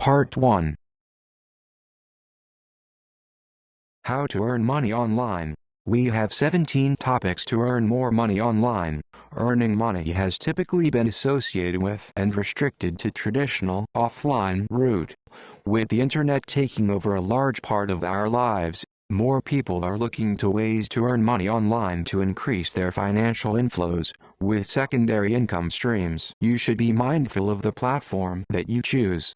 Part 1. How to earn money online. We have 17 topics to earn more money online. Earning money has typically been associated with and restricted to traditional offline route. With the internet taking over a large part of our lives, more people are looking to ways to earn money online to increase their financial inflows. With secondary income streams, you should be mindful of the platform that you choose.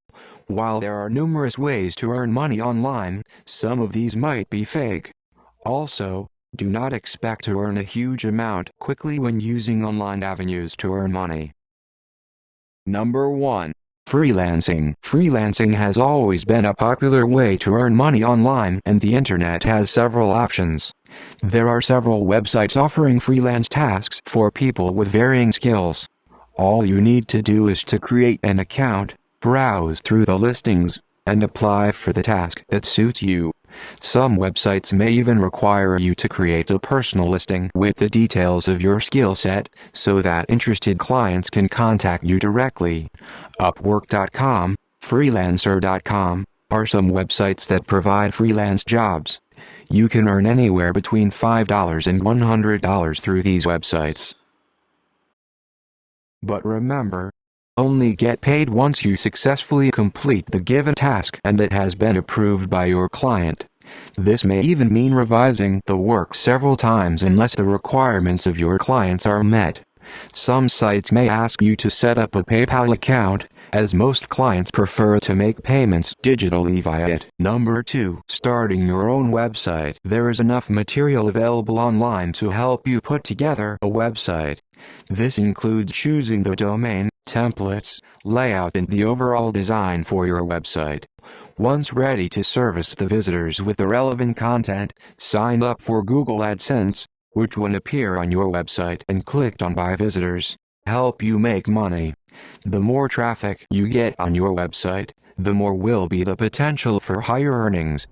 While there are numerous ways to earn money online, some of these might be fake. Also, do not expect to earn a huge amount quickly when using online avenues to earn money. Number 1. Freelancing. Freelancing has always been a popular way to earn money online, and the internet has several options. There are several websites offering freelance tasks for people with varying skills. All you need to do is to create an account, browse through the listings, and apply for the task that suits you. Some websites may even require you to create a personal listing with the details of your skill set, so that interested clients can contact you directly. Upwork.com, Freelancer.com, are some websites that provide freelance jobs. You can earn anywhere between $5 and $100 through these websites. But remember, only get paid once you successfully complete the given task and it has been approved by your client. This may even mean revising the work several times unless the requirements of your clients are met. Some sites may ask you to set up a PayPal account, as most clients prefer to make payments digitally via it. Number 2. Starting your own website. There is enough material available online to help you put together a website. This includes choosing the domain, templates, layout, and the overall design for your website. Once ready to service the visitors with the relevant content, sign up for Google AdSense, which will appear on your website and clicked on by visitors, help you make money. The more traffic you get on your website, the more will be the potential for higher earnings.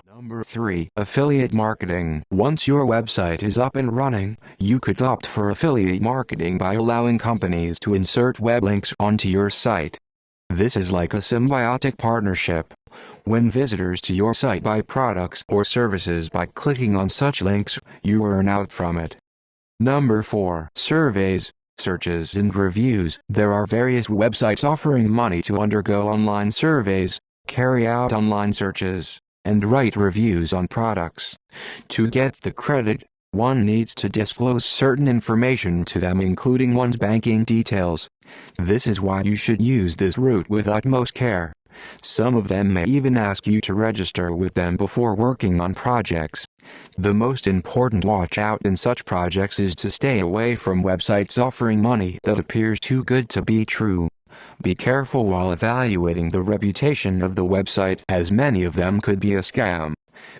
Number 3. Affiliate marketing. Once your website is up and running, you could opt for affiliate marketing by allowing companies to insert web links onto your site. This is like a symbiotic partnership. When visitors to your site buy products or services by clicking on such links, you earn out from it. Number 4. Surveys, searches, and reviews. There are various websites offering money to undergo online surveys, carry out online searches, and write reviews on products. To get the credit, one needs to disclose certain information to them, including one's banking details. This is why you should use this route with utmost care. Some of them may even ask you to register with them before working on projects. The most important watch out in such projects is to stay away from websites offering money that appears too good to be true. Be careful while evaluating the reputation of the website, as many of them could be a scam.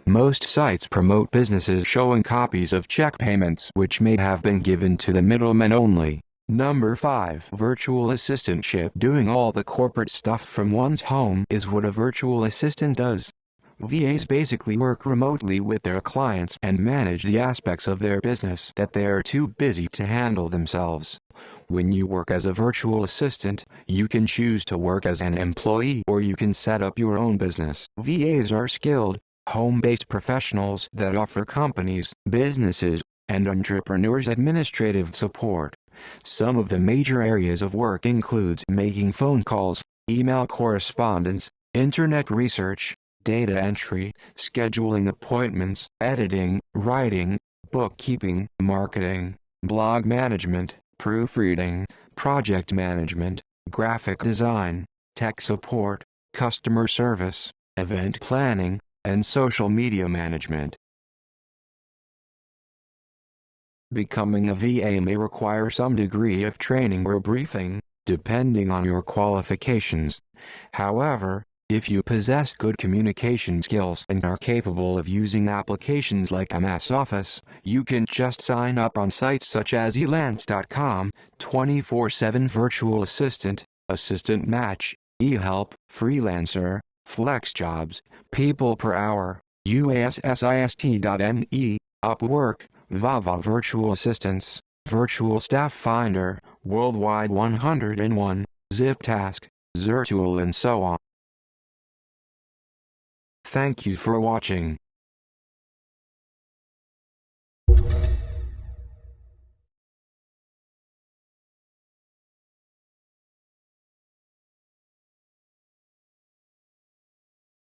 Most sites promote businesses showing copies of check payments which may have been given to the middlemen only. Number 5. Virtual assistantship. Doing all the corporate stuff from one's home is what a virtual assistant does. VAs basically work remotely with their clients and manage the aspects of their business that they are too busy to handle themselves. When you work as a virtual assistant, you can choose to work as an employee or you can set up your own business. VAs are skilled, home-based professionals that offer companies, businesses, and entrepreneurs administrative support. Some of the major areas of work includes making phone calls, email correspondence, internet research, data entry, scheduling appointments, editing, writing, bookkeeping, marketing, blog management, proofreading, project management, graphic design, tech support, customer service, event planning, and social media management. Becoming a VA may require some degree of training or briefing, depending on your qualifications. However, if you possess good communication skills and are capable of using applications like MS Office, you can just sign up on sites such as elance.com, 24/7 Virtual Assistant, Assistant Match, eHelp, Freelancer, FlexJobs, People Per Hour, UASSIST.me, Upwork, VAVA Virtual Assistants, Virtual Staff Finder, Worldwide 101, ZipTask, Zertool and so on. Thank you for watching.